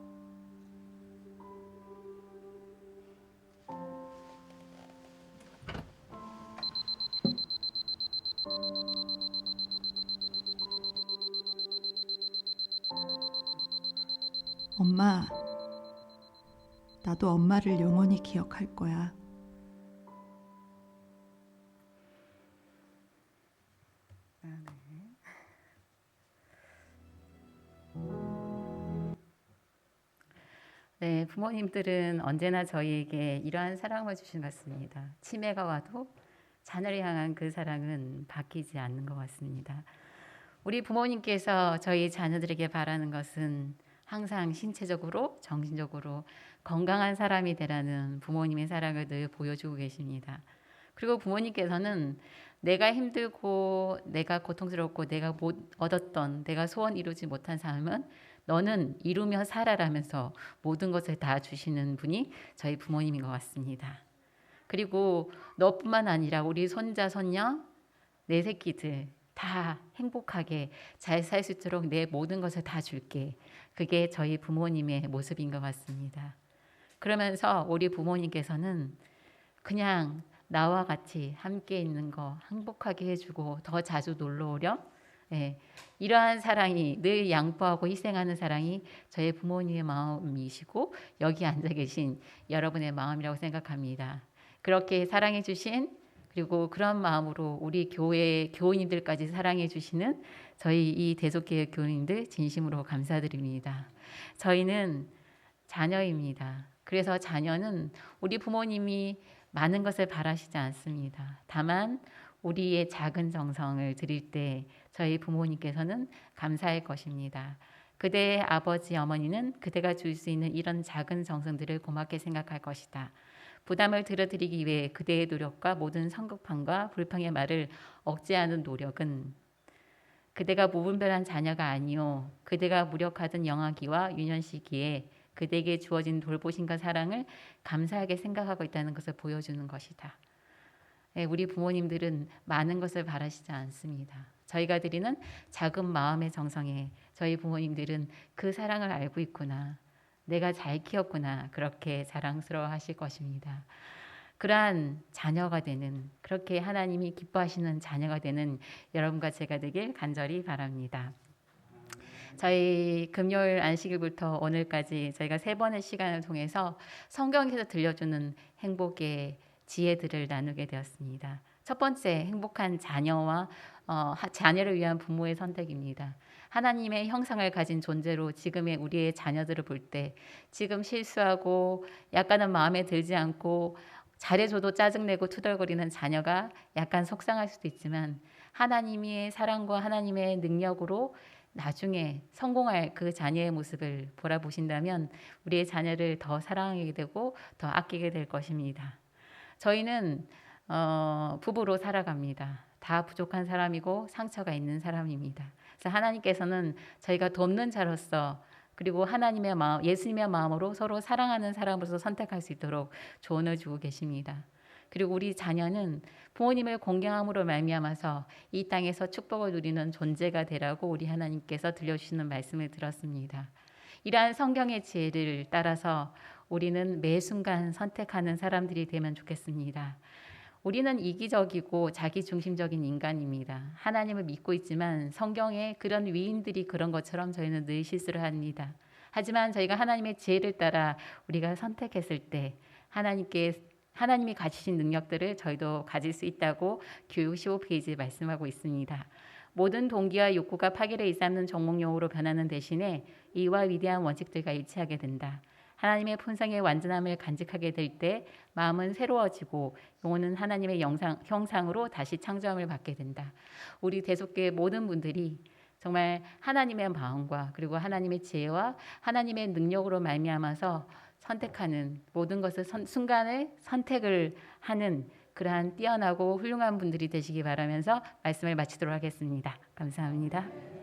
엄마, 나도 엄마를 영원히 기억할 거야. 네, 부모님들은 언제나 저희에게 이러한 사랑을 주신 것 같습니다. 치매가 와도 자녀를 향한 그 사랑은 바뀌지 않는 것 같습니다. 우리 부모님께서 저희 자녀들에게 바라는 것은 항상 신체적으로, 정신적으로 건강한 사람이 되라는 부모님의 사랑을 늘 보여주고 계십니다. 그리고 부모님께서는 내가 힘들고 내가 고통스럽고 내가 못 얻었던 내가 소원 이루지 못한 삶은 너는 이루며 살아라면서 모든 것을 다 주시는 분이 저희 부모님인 것 같습니다. 그리고 너뿐만 아니라 우리 손자, 손녀, 내 새끼들 다 행복하게 잘 살 수 있도록 내 모든 것을 다 줄게. 그게 저희 부모님의 모습인 것 같습니다. 그러면서 우리 부모님께서는 그냥 나와 같이 함께 있는 거 행복하게 해주고 더 자주 놀러 오렴. 예, 이러한 사랑이 늘 양보하고 희생하는 사랑이 저희 부모님의 마음이시고 여기 앉아 계신 여러분의 마음이라고 생각합니다. 그렇게 사랑해 주신 그리고 그런 마음으로 우리 교회 교우님들까지 사랑해 주시는 저희 이 대속교회 교우님들 진심으로 감사드립니다. 저희는 자녀입니다. 그래서 자녀는 우리 부모님이 많은 것을 바라시지 않습니다. 다만 우리의 작은 정성을 드릴 때 저희 부모님께서는 감사할 것입니다. 그대의 아버지, 어머니는 그대가 줄 수 있는 이런 작은 정성들을 고맙게 생각할 것이다. 부담을 덜어드리기 위해 그대의 노력과 모든 성급함과 불평의 말을 억제하는 노력은 그대가 무분별한 자녀가 아니요 그대가 무력하던 영아기와 유년시기에 그대에게 주어진 돌보심과 사랑을 감사하게 생각하고 있다는 것을 보여주는 것이다. 우리 부모님들은 많은 것을 바라시지 않습니다. 저희가 드리는 작은 마음의 정성에 저희 부모님들은 그 사랑을 알고 있구나. 내가 잘 키웠구나. 그렇게 자랑스러워 하실 것입니다. 그러한 자녀가 되는 그렇게 하나님이 기뻐하시는 자녀가 되는 여러분과 제가 되길 간절히 바랍니다. 저희 금요일 안식일부터 오늘까지 저희가 3번의 시간을 통해서 성경에서 들려주는 행복의 지혜들을 나누게 되었습니다. 첫 번째, 행복한 자녀와 자녀를 위한 부모의 선택입니다. 하나님의 형상을 가진 존재로 지금의 우리의 자녀들을 볼 때 지금 실수하고 약간은 마음에 들지 않고 잘해줘도 짜증내고 투덜거리는 자녀가 약간 속상할 수도 있지만 하나님의 사랑과 하나님의 능력으로 나중에 성공할 그 자녀의 모습을 보라보신다면 우리의 자녀를 더 사랑하게 되고 더 아끼게 될 것입니다. 저희는 부부로 살아갑니다. 다 부족한 사람이고 상처가 있는 사람입니다. 그래서 하나님께서는 저희가 돕는 자로서 그리고 하나님의 마음, 예수님의 마음으로 서로 사랑하는 사람으로서 선택할 수 있도록 조언을 주고 계십니다. 그리고 우리 자녀는 부모님을 공경함으로 말미암아서 이 땅에서 축복을 누리는 존재가 되라고 우리 하나님께서 들려주시는 말씀을 들었습니다. 이러한 성경의 지혜를 따라서 우리는 매 순간 선택하는 사람들이 되면 좋겠습니다. 우리는 이기적이고 자기중심적인 인간입니다. 하나님을 믿고 있지만 성경에 그런 위인들이 그런 것처럼 저희는 늘 실수를 합니다. 하지만 저희가 하나님의 지혜를 따라 우리가 선택했을 때 하나님이 가지신 능력들을 저희도 가질 수 있다고 교육 15페이지에 말씀하고 있습니다. 모든 동기와 욕구가 파괴를 일삼는 종목용으로 변하는 대신에 이와 위대한 원칙들과 일치하게 된다. 하나님의 품성의 완전함을 간직하게 될 때 마음은 새로워지고 영혼은 하나님의 형상으로 다시 창조함을 받게 된다. 우리 대속교회 모든 분들이 정말 하나님의 마음과 그리고 하나님의 지혜와 하나님의 능력으로 말미암아서 선택하는 모든 것을 순간을 선택을 하는 그러한 뛰어나고 훌륭한 분들이 되시기 바라면서 말씀을 마치도록 하겠습니다. 감사합니다.